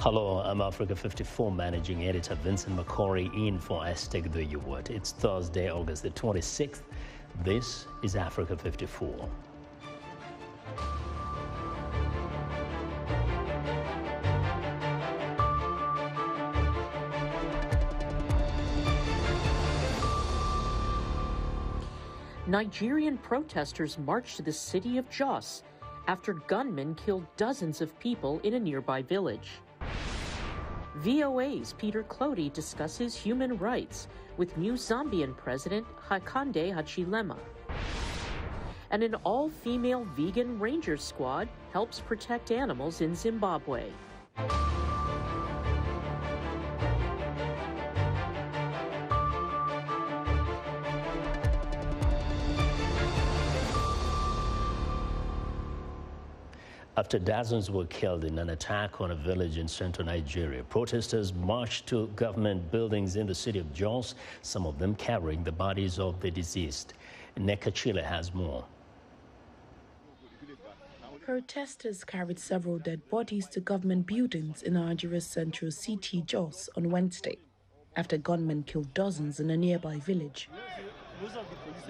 Hello, I'm Africa54 Managing Editor Vincent Makori in for Hashtag the U-Word. It's Thursday, August the 26th. This is Africa 54. Nigerian protesters marched to the city of Jos after gunmen killed dozens of people in a nearby village. VOA's Peter Clottey discusses human rights with new Zambian President Hakainde Hichilema. And an all-female vegan ranger squad helps protect animals in Zimbabwe. After dozens were killed in an attack on a village in central Nigeria, protesters marched to government buildings in the city of Jos, some of them carrying the bodies of the deceased. Nekachile has more. Protesters carried several dead bodies to government buildings in Nigeria's central city, Jos, on Wednesday, after gunmen killed dozens in a nearby village.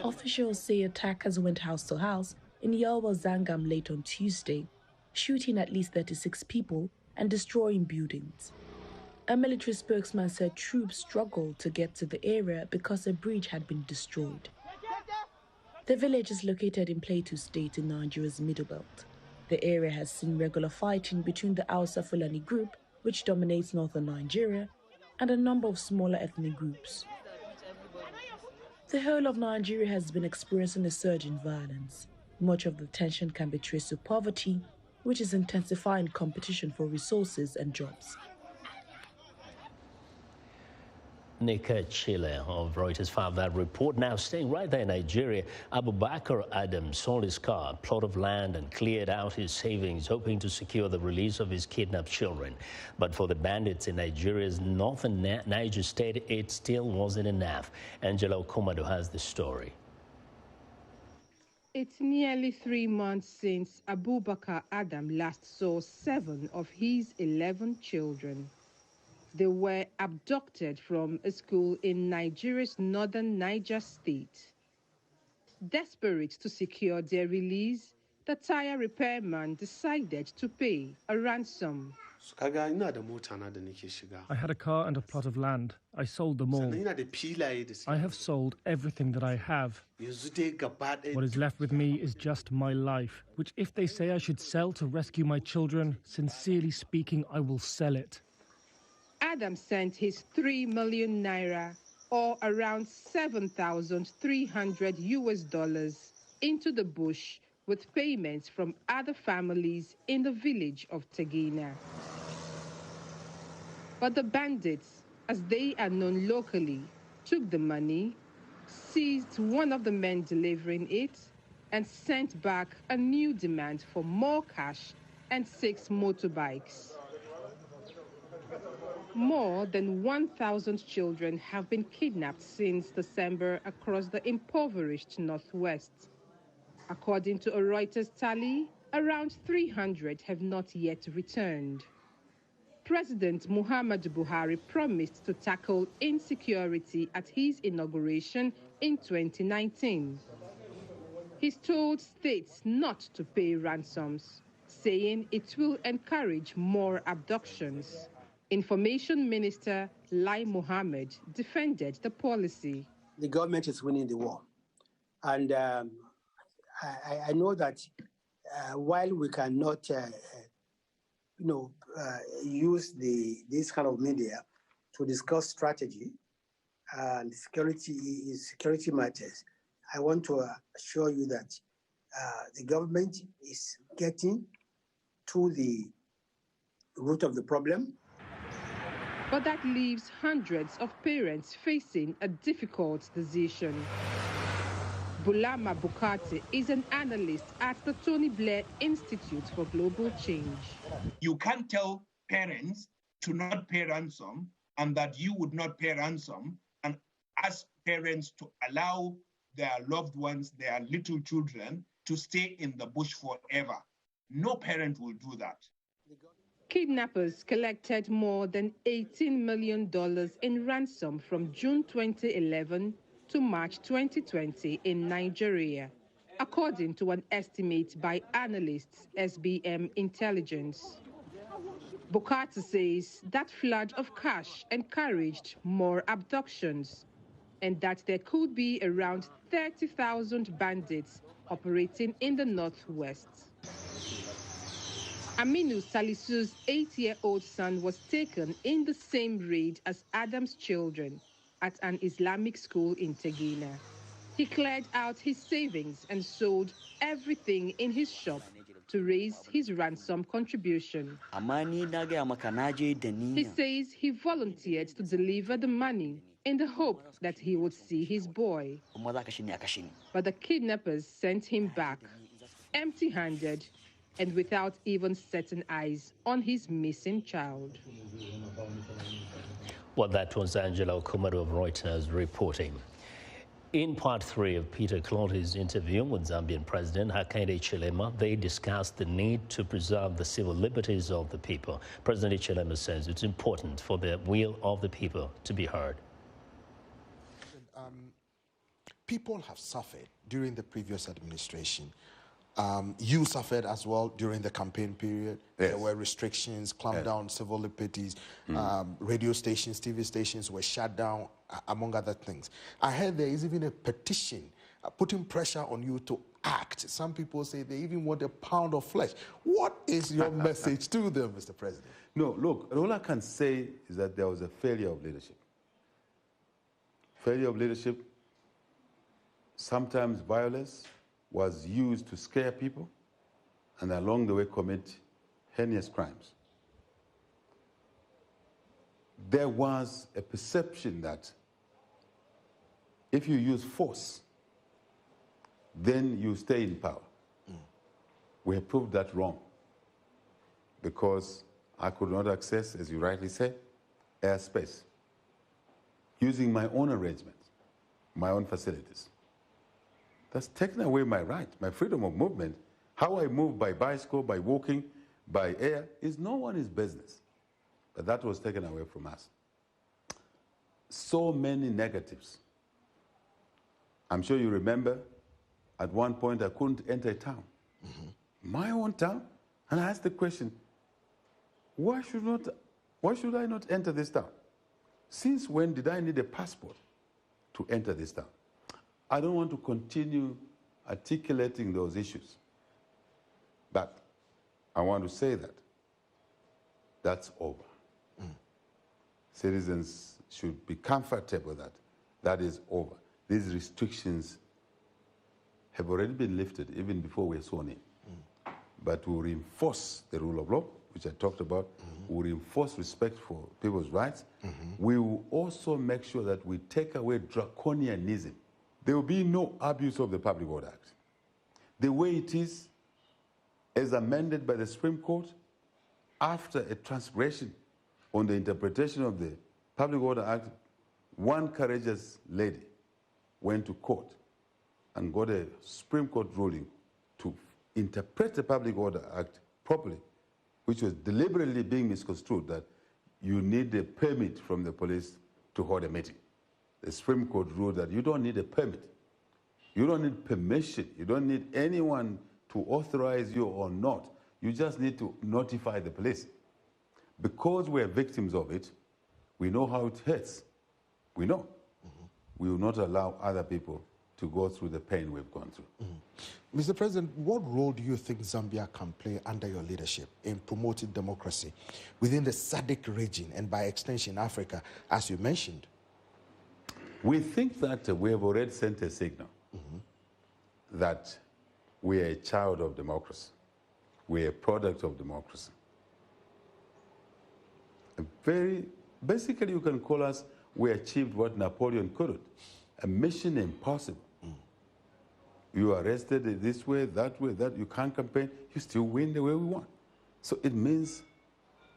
Officials say attackers went house to house in Yoruba Zangam late on Tuesday, shooting at least 36 people and destroying buildings. A military spokesman said troops struggled to get to the area because a bridge had been destroyed. The village is located in Plateau State in Nigeria's Middle Belt. The area has seen regular fighting between the Hausa Fulani group, which dominates northern Nigeria, and a number of smaller ethnic groups. The whole of Nigeria has been experiencing a surge in violence. Much of the tension can be traced to poverty, which is intensifying competition for resources and jobs. Nekachile of Reuters filed that report. Now, staying right there in Nigeria, Abubakar Adam sold his car, a plot of land, and cleared out his savings, hoping to secure the release of his kidnapped children. But for the bandits in Nigeria's northern Niger state, it still wasn't enough. Angela Okomado has the story. It's nearly 3 months since Abubakar Adam last saw 7 of his 11 children. They were abducted from a school in Nigeria's northern Niger state. Desperate to secure their release, the tire repairman decided to pay a ransom. I had a car and a plot of land. I sold them all. I have sold everything that I have. What is left with me is just my life, which if they say I should sell to rescue my children, sincerely speaking, I will sell it. Adam sent his 3 million naira, or around $7,300 into the bush with payments from other families in the village of Tegina. But the bandits, as they are known locally, took the money, seized one of the men delivering it, and sent back a new demand for more cash and 6 motorbikes. More than 1,000 children have been kidnapped since December across the impoverished Northwest. According to a Reuters tally, around 300 have not yet returned. President Muhammadu Buhari promised to tackle insecurity at his inauguration in 2019. He's told states not to pay ransoms, saying it will encourage more abductions. Information Minister Lai Mohammed defended the policy. The government is winning the war. And I know that while we cannot, use this kind of media to discuss strategy and security matters, I want to assure you that the government is getting to the root of the problem. But that leaves hundreds of parents facing a difficult decision. Bulama Bukate is an analyst at the Tony Blair Institute for Global Change. You can't tell parents to not pay ransom and that you would not pay ransom and ask parents to allow their loved ones, their little children, to stay in the bush forever. No parent will do that. Kidnappers collected more than $18 million in ransom from June 2011 to March 2020 in Nigeria, according to an estimate by analysts SBM Intelligence. Bukata says that flood of cash encouraged more abductions and that there could be around 30,000 bandits operating in the northwest. Aminu Salisu's 8-year-old son was taken in the same raid as Adam's children at an Islamic school in Tegina. He cleared out his savings and sold everything in his shop to raise his ransom contribution. He says he volunteered to deliver the money in the hope that he would see his boy. But the kidnappers sent him back, empty-handed and without even setting eyes on his missing child. Well, that was Angela Okumaru of Reuters reporting. In part 3 of Peter Clottey's interview with Zambian President Hakainde Hichilema, they discussed the need to preserve the civil liberties of the people. President Hichilema says it's important for the will of the people to be heard. People have suffered during the previous administration. You suffered as well during the campaign period. Yes. There were restrictions, clamped down civil liberties, radio stations, TV stations were shut down, among other things. I heard there is even a petition putting pressure on you to act. Some people say they even want a pound of flesh. What is your message to them, Mr. President? No, look, all I can say is that there was a failure of leadership. Failure of leadership, sometimes violence was used to scare people and along the way commit heinous crimes. There was a perception that if you use force, then you stay in power. We have proved that wrong because I could not access, as you rightly said, airspace, using my own arrangements, my own facilities. That's taken away my right, my freedom of movement. How I move by bicycle, by walking, by air, is no one's business. But that was taken away from us. So many negatives. I'm sure you remember, at one point I couldn't enter a town. My own town. And I asked the question, why should I not enter this town? Since when did I need a passport to enter this town? I don't want to continue articulating those issues. But I want to say that that's over. Citizens should be comfortable that that is over. These restrictions have already been lifted even before we're sworn in. But we'll reinforce the rule of law, which I talked about. We'll reinforce respect for people's rights. We will also make sure that we take away draconianism. There will be no abuse of the Public Order Act. The way it is, as amended by the Supreme Court, after a transgression on the interpretation of the Public Order Act, one courageous lady went to court and got a Supreme Court ruling to interpret the Public Order Act properly, which was deliberately being misconstrued that you need a permit from the police to hold a meeting. The Supreme Court ruled that you don't need a permit. You don't need permission. You don't need anyone to authorize you or not. You just need to notify the police. Because we're victims of it, we know how it hurts. We know. We will not allow other people to go through the pain we've gone through. Mr. President, what role do you think Zambia can play under your leadership in promoting democracy within the SADC region and by extension Africa, as you mentioned? We think that we have already sent a signal that we are a child of democracy. We are a product of democracy. Basically, you can call us, we achieved what Napoleon couldn't, a mission impossible. You are arrested this way, that, you can't campaign, you still win the way we want. So it means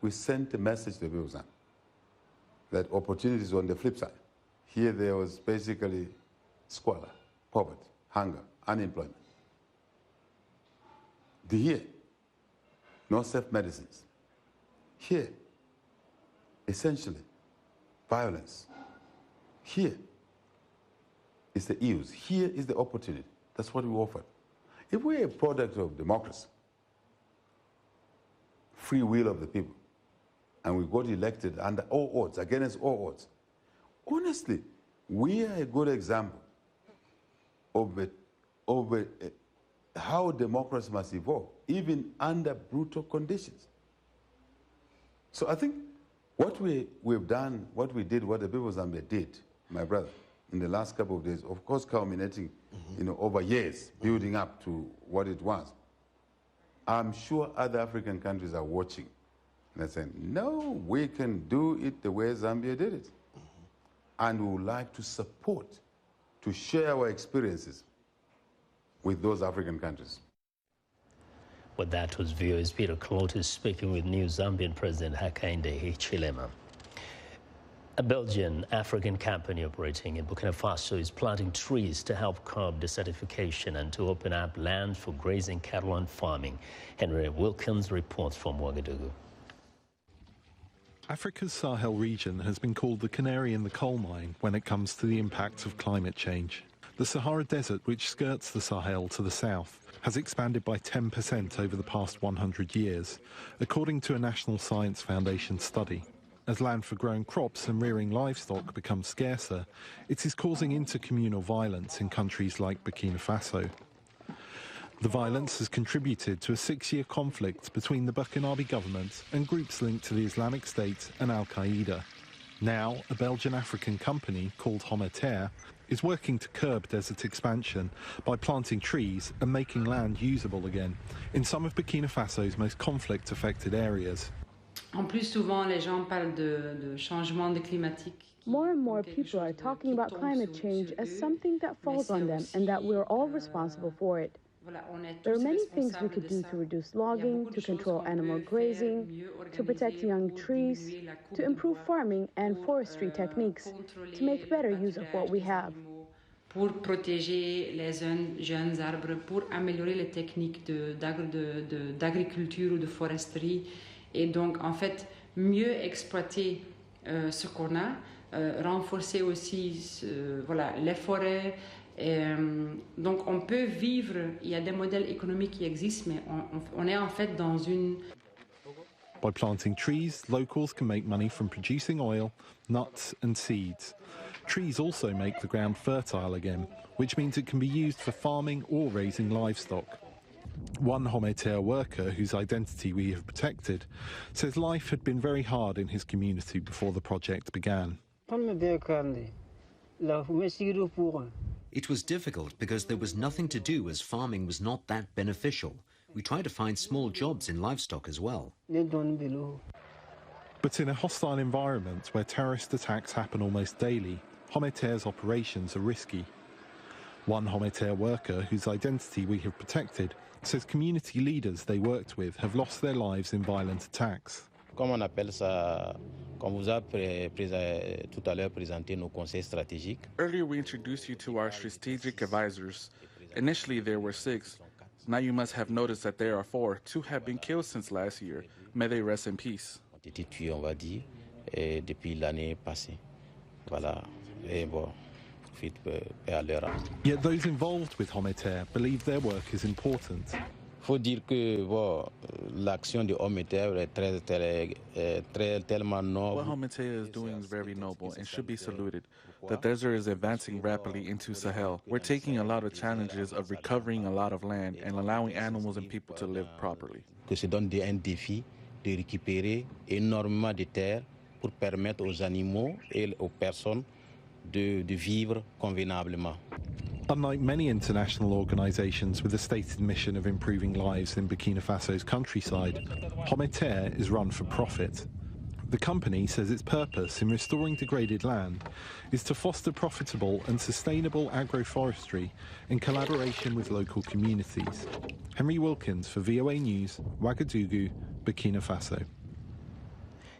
we sent a message to the people that opportunities on the flip side. Here there was basically squalor, poverty, hunger, unemployment. Here, no safe medicines, Here, essentially, violence. Here is the use. Here is the opportunity. That's what we offer. If we're a product of democracy, free will of the people, and we got elected under all odds, against all odds, honestly, we are a good example of how democracy must evolve, even under brutal conditions. So I think what we've done, what we did, what the people of Zambia did, my brother, in the last couple of days, of course culminating over years, building up to what it was. I'm sure other African countries are watching and they're saying, no, we can do it the way Zambia did it. And we would like to support, to share our experiences with those African countries. Well, that was VOA's Peter Clottey speaking with new Zambian President Hakainde Hichilema. A Belgian African company operating in Burkina Faso is planting trees to help curb desertification and to open up land for grazing, cattle and farming. Henry Wilkins reports from Ouagadougou. Africa's Sahel region has been called the canary in the coal mine when it comes to the impacts of climate change. The Sahara Desert, which skirts the Sahel to the south, has expanded by 10% over the past 100 years, according to a National Science Foundation study. As land for growing crops and rearing livestock becomes scarcer, it is causing intercommunal violence in countries like Burkina Faso. The violence has contributed to a 6-year conflict between the Burkinabe government and groups linked to the Islamic State and Al-Qaeda. Now, a Belgian African company called Hoto is working to curb desert expansion by planting trees and making land usable again in some of Burkina Faso's most conflict-affected areas. More and more people are talking about climate change as something that falls on them and that we're all responsible for it. There are many things we could do to reduce logging, to control animal grazing, to protect young trees, to improve farming and forestry techniques, to make better use of what we have. Pour protéger les jeunes arbres, pour améliorer les techniques d'agriculture ou de foresterie, et donc en fait mieux exploiter ce qu'on a, renforcer aussi les forêts. Donc on peut vivre, il y a des modèles économiques qui existent, mais on est en fait dans une... By planting trees, locals can make money from producing oil, nuts and seeds. Trees also make the ground fertile again, which means it can be used for farming or raising livestock. One Hometea worker, whose identity we have protected, says life had been very hard in his community before the project began. It was difficult because there was nothing to do as farming was not that beneficial. We tried to find small jobs in livestock as well. But in a hostile environment where terrorist attacks happen almost daily, Hometea's operations are risky. One Hometea worker, whose identity we have protected, says community leaders they worked with have lost their lives in violent attacks. Comme on appelle ça, comme vous avez tout à l'heure présenté nos conseils stratégiques. Earlier we introduced you to our strategic advisors. Initially there were 6. Now you must have noticed that there are 4. 2 have been killed since last year. May they rest in peace. Ont été tués, on va dire, depuis l'année passée. Voilà. Et bon, Yet those involved with Hometea believe their work is important. Faut dire que l'action de Hometea est tellement noble. What Hometea is doing is very noble and should be saluted. The desert is advancing rapidly into Sahel. We're taking a lot of challenges of recovering a lot of land and allowing animals and people to live properly. Que se donne un défi de récupérer énormément de terres pour permettre aux animaux et aux personnes de vivre convenablement. Unlike many international organisations with a stated mission of improving lives in Burkina Faso's countryside, Hometea is run for profit. The company says its purpose in restoring degraded land is to foster profitable and sustainable agroforestry in collaboration with local communities. Henry Wilkins for VOA News, Ouagadougou, Burkina Faso.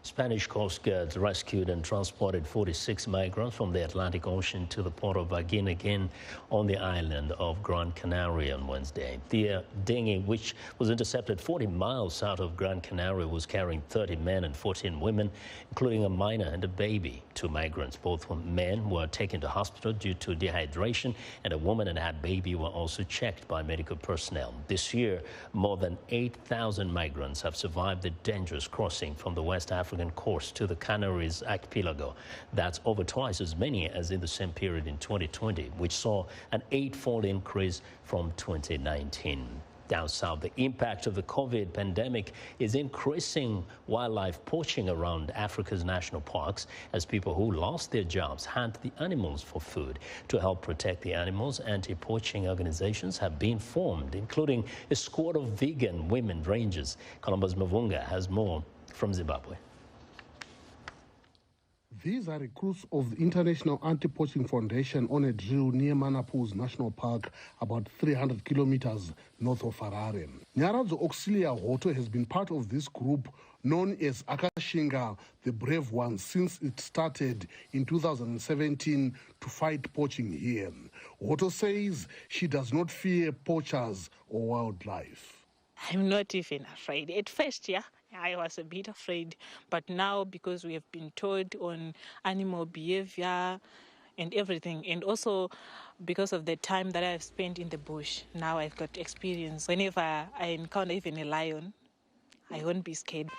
Spanish Coast Guards rescued and transported 46 migrants from the Atlantic Ocean to the port of Aguinegin on the island of Gran Canaria on Wednesday. The dinghy, which was intercepted 40 miles south of Gran Canaria, was carrying 30 men and 14 women, including a minor and a baby. 2 migrants, both men, were taken to hospital due to dehydration, and a woman and her baby were also checked by medical personnel. This year, more than 8,000 migrants have survived the dangerous crossing from the West African coast to the Canaries archipelago. That's over twice as many as in the same period in 2020, which saw an 8-fold increase from 2019. Down south, the impact of the COVID pandemic is increasing wildlife poaching around Africa's national parks as people who lost their jobs hunt the animals for food. To help protect the animals, anti-poaching organizations have been formed, including a squad of vegan women rangers. Columbus Mavunga has more from Zimbabwe. These are recruits of the International Anti-Poaching Foundation on a drill near Manapuz National Park, about 300 kilometers north of Harare. Nyaradzo Auxillia Hoto has been part of this group known as Akashinga, the Brave Ones, since it started in 2017 to fight poaching here. Hoto says she does not fear poachers or wildlife. I'm not even afraid. At first, I was a bit afraid, but now because we have been taught on animal behavior and everything, and also because of the time that I've spent in the bush, now I've got experience. Whenever I encounter even a lion, I won't be scared.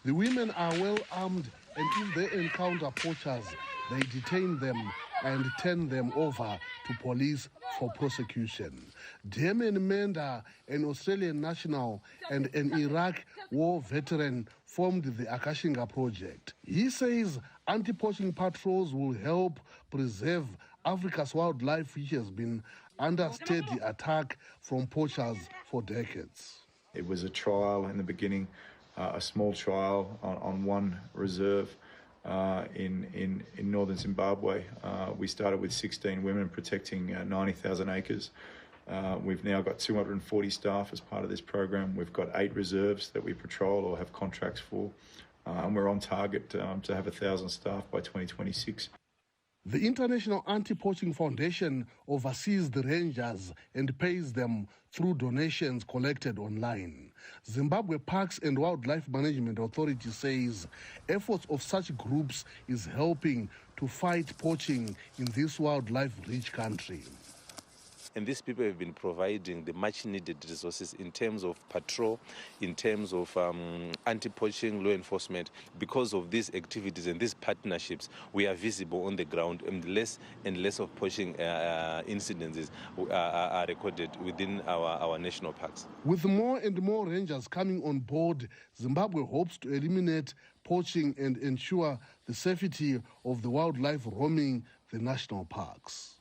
The women are well armed, and if they encounter poachers, they detain them and turn them over to police for prosecution. Damien Mander, an Australian national and an Iraq war veteran, formed the Akashinga project. He says anti-poaching patrols will help preserve Africa's wildlife, which has been under steady attack from poachers for decades. It was a trial in the beginning, a small trial on one reserve in northern Zimbabwe. We started with 16 women protecting 90,000 acres. We've now got 240 staff as part of this program. We've got 8 reserves that we patrol or have contracts for, and we're on target to have 1,000 staff by 2026. The International Anti-Poaching Foundation oversees the rangers and pays them through donations collected online. Zimbabwe Parks and Wildlife Management Authority says efforts of such groups is helping to fight poaching in this wildlife-rich country. And these people have been providing the much-needed resources in terms of patrol, in terms of anti-poaching law enforcement. Because of these activities and these partnerships, we are visible on the ground, and less of poaching incidences are recorded within our national parks. With more and more rangers coming on board, Zimbabwe hopes to eliminate poaching and ensure the safety of the wildlife roaming the national parks.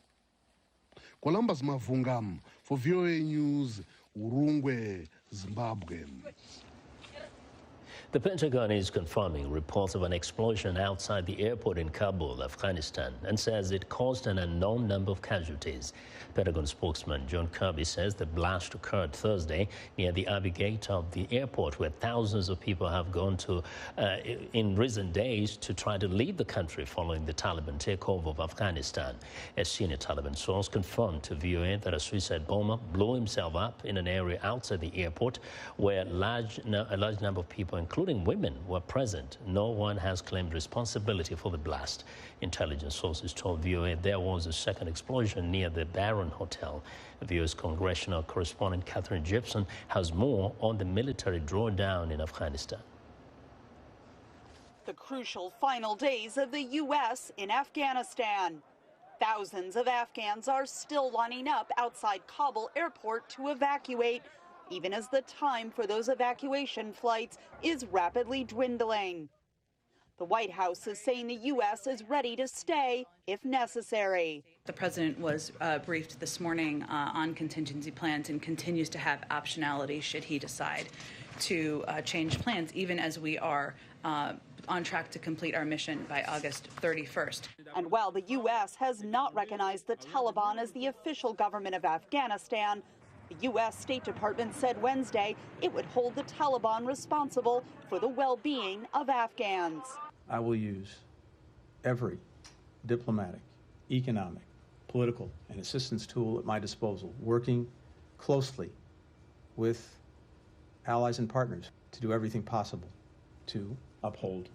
Columbus Mavungam for VOA News, Urungwe, Zimbabwe. The Pentagon is confirming reports of an explosion outside the airport in Kabul, Afghanistan, and says it caused an unknown number of casualties. Pentagon spokesman John Kirby says the blast occurred Thursday near the Abbey gate of the airport, where thousands of people have gone to in recent days to try to leave the country following the Taliban takeover of Afghanistan. A senior Taliban source confirmed to VOA that a suicide bomber blew himself up in an area outside the airport where a large number of people, including women, were present. No one has claimed responsibility for the blast. Intelligence sources told VOA there was a second explosion near the Barron Hotel. VOA's congressional correspondent Catherine Gibson has more on the military drawdown in Afghanistan. The crucial final days of the U.S. in Afghanistan. Thousands of Afghans are still lining up outside Kabul airport to evacuate, even as the time for those evacuation flights is rapidly dwindling. The White House is saying the U.S. is ready to stay if necessary. The president was briefed this morning on contingency plans and continues to have optionality should he decide to change plans, even as we are on track to complete our mission by August 31st. And while the U.S. has not recognized the Taliban as the official government of Afghanistan, The U.S. State Department said Wednesday it would hold the Taliban responsible for the well-being of Afghans. I will use every diplomatic, economic, political, and assistance tool at my disposal, working closely with allies and partners to do everything possible to uphold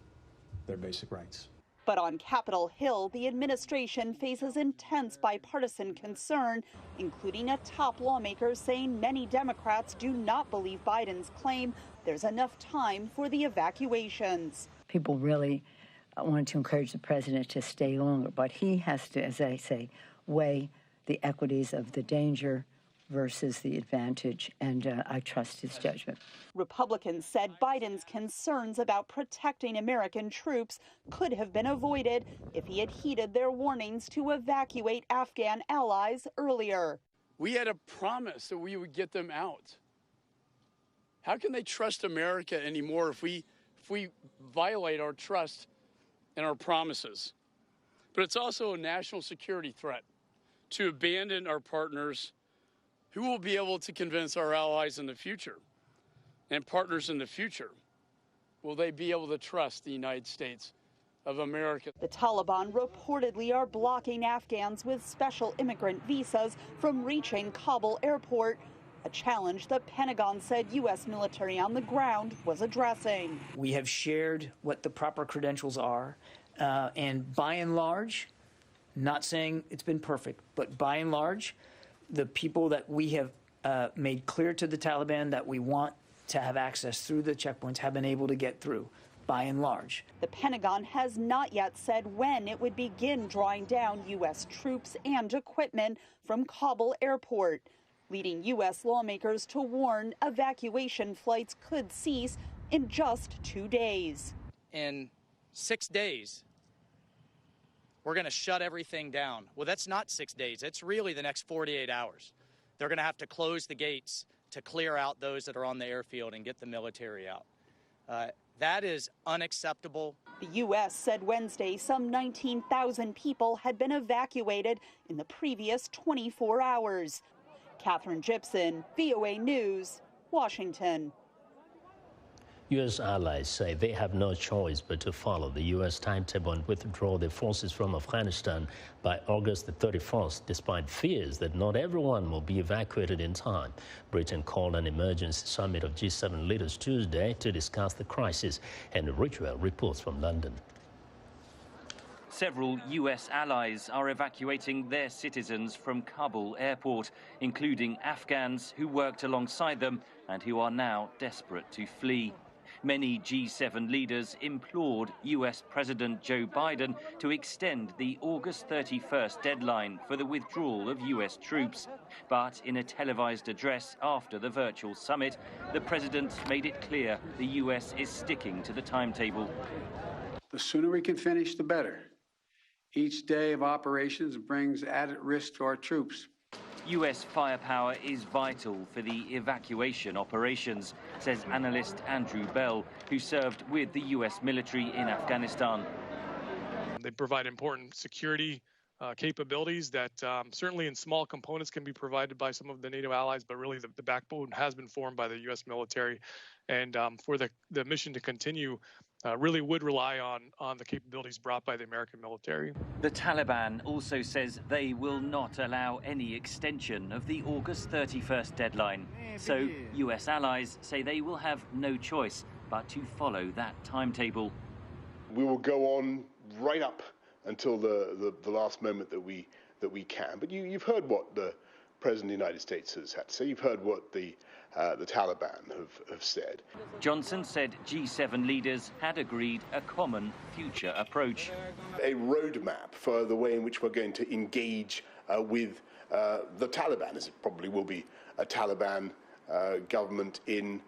their basic rights. But on Capitol Hill, the administration faces intense bipartisan concern, including a top lawmaker saying many Democrats do not believe Biden's claim there's enough time for the evacuations. People really want to encourage the president to stay longer, but he has to, as I say, weigh the equities of the danger versus the advantage, and I trust his judgment. Republicans said Biden's concerns about protecting American troops could have been avoided if he had heeded their warnings to evacuate Afghan allies earlier. We had a promise that we would get them out. How can they trust America anymore if we violate our trust and our promises? But it's also a national security threat to abandon our partners. Who will be able to convince our allies in the future and partners in the future? Will they be able to trust the United States of America? The Taliban reportedly are blocking Afghans with special immigrant visas from reaching Kabul airport, a challenge the Pentagon said U.S. military on the ground was addressing. We have shared what the proper credentials are, and by and large, not saying it's been perfect, but by and large, the people that we have made clear to the Taliban that we want to have access through the checkpoints have been able to get through, by and large. The Pentagon has not yet said when it would begin drawing down U.S. troops and equipment from Kabul airport, leading U.S. lawmakers to warn evacuation flights could cease in just 2 days. In 6 days, we're going to shut everything down. Well, that's not 6 days. It's really the next 48 hours. They're going to have to close the gates to clear out those that are on the airfield and get the military out. That is unacceptable. The U.S. said Wednesday some 19,000 people had been evacuated in the previous 24 hours. Catherine Gibson, VOA News, Washington. U.S. allies say they have no choice but to follow the U.S. timetable and withdraw their forces from Afghanistan by August the 31st, despite fears that not everyone will be evacuated in time. Britain called an emergency summit of G7 leaders Tuesday to discuss the crisis. And Ritual reports from London. Several U.S. allies are evacuating their citizens from Kabul airport, including Afghans who worked alongside them and who are now desperate to flee. Many G7 leaders implored U.S. President Joe Biden to extend the August 31st deadline for the withdrawal of U.S. troops. But in a televised address after the virtual summit, the president made it clear the U.S. is sticking to the timetable. The sooner we can finish, the better. Each day of operations brings added risk to our troops. U.S. firepower is vital for the evacuation operations, says analyst Andrew Bell, who served with the U.S. military in Afghanistan. They provide important security capabilities that certainly in small components can be provided by some of the NATO allies, but really the backbone has been formed by the U.S. military. And for the mission to continue, really would rely on the capabilities brought by the American military. The Taliban also says they will not allow any extension of the August 31st deadline. So U.S. allies say they will have no choice but to follow that timetable. We will go on right up until the last moment that we can. But you've heard what the President of the United States has had to say. You've heard what the Taliban have said. Johnson said G7 leaders had agreed a common future approach. A roadmap for the way in which we're going to engage with the Taliban, as it probably will be a Taliban government in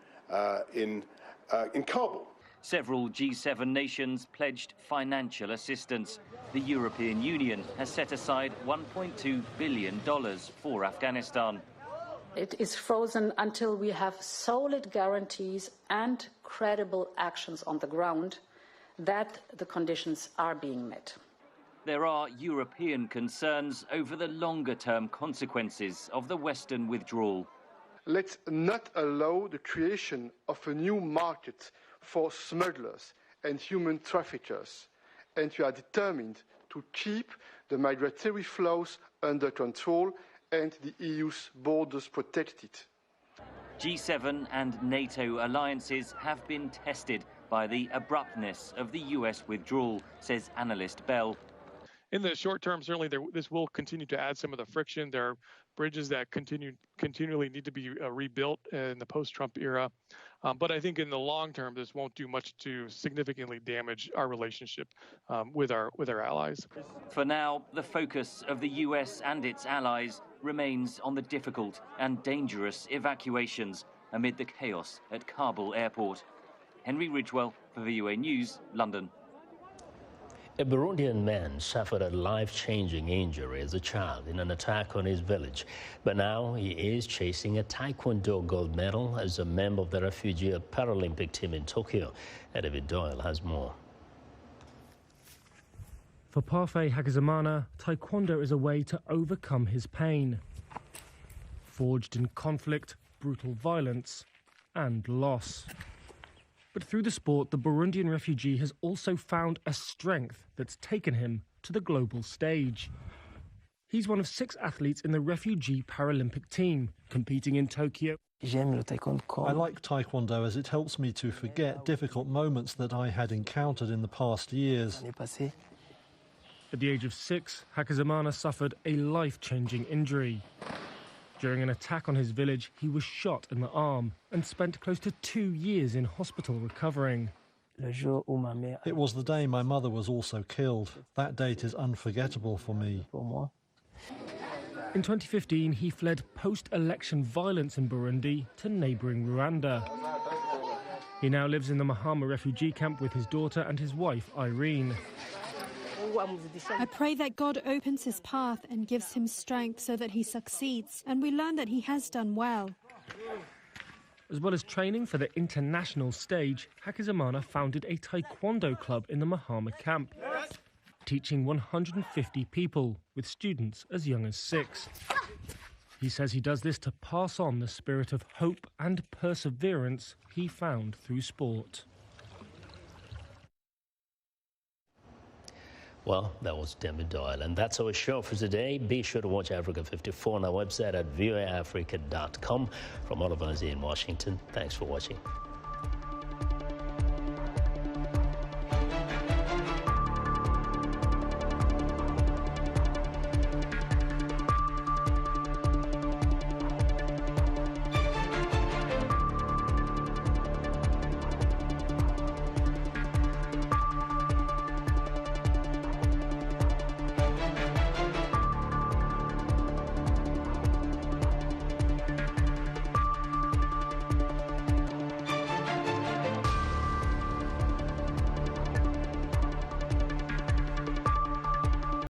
Kabul. Several G7 nations pledged financial assistance. The European Union has set aside $1.2 billion for Afghanistan. It is frozen until we have solid guarantees and credible actions on the ground that the conditions are being met. There are European concerns over the longer-term consequences of the Western withdrawal. Let's not allow the creation of a new market for smugglers and human traffickers, and we are determined to keep the migratory flows under control and the EU's borders protected. G7 and NATO alliances have been tested by the abruptness of the US withdrawal, says analyst Bell. In the short term, certainly this will continue to add some of the friction. There are bridges that continually need to be rebuilt in the post-Trump era. But I think in the long term, this won't do much to significantly damage our relationship with our allies. For now, the focus of the US and its allies remains on the difficult and dangerous evacuations amid the chaos at Kabul airport. Henry Ridgewell for VOA News, London. A Burundian man suffered a life-changing injury as a child in an attack on his village. But now he is chasing a Taekwondo gold medal as a member of the refugee Paralympic team in Tokyo. David Doyle has more. For Parfait Hakizimana, Taekwondo is a way to overcome his pain. Forged in conflict, brutal violence and loss. But through the sport, the Burundian refugee has also found a strength that's taken him to the global stage. He's one of 6 athletes in the refugee Paralympic team, competing in Tokyo. I like Taekwondo as it helps me to forget difficult moments that I had encountered in the past years. At the age of 6, Hakizimana suffered a life-changing injury. During an attack on his village, he was shot in the arm and spent close to 2 years in hospital recovering. It was the day my mother was also killed. That date is unforgettable for me. In 2015, he fled post-election violence in Burundi to neighbouring Rwanda. He now lives in the Mahama refugee camp with his daughter and his wife, Irene. I pray that God opens his path and gives him strength so that he succeeds, and we learn that he has done well. As well as training for the international stage, Hakizimana founded a Taekwondo club in the Mahama camp, teaching 150 people, with students as young as 6. He says he does this to pass on the spirit of hope and perseverance he found through sport. Well, that was Damien Doyle, and that's our show for today. Be sure to watch Africa 54 on our website at voaafrica.com. From all of us here in Washington, thanks for watching.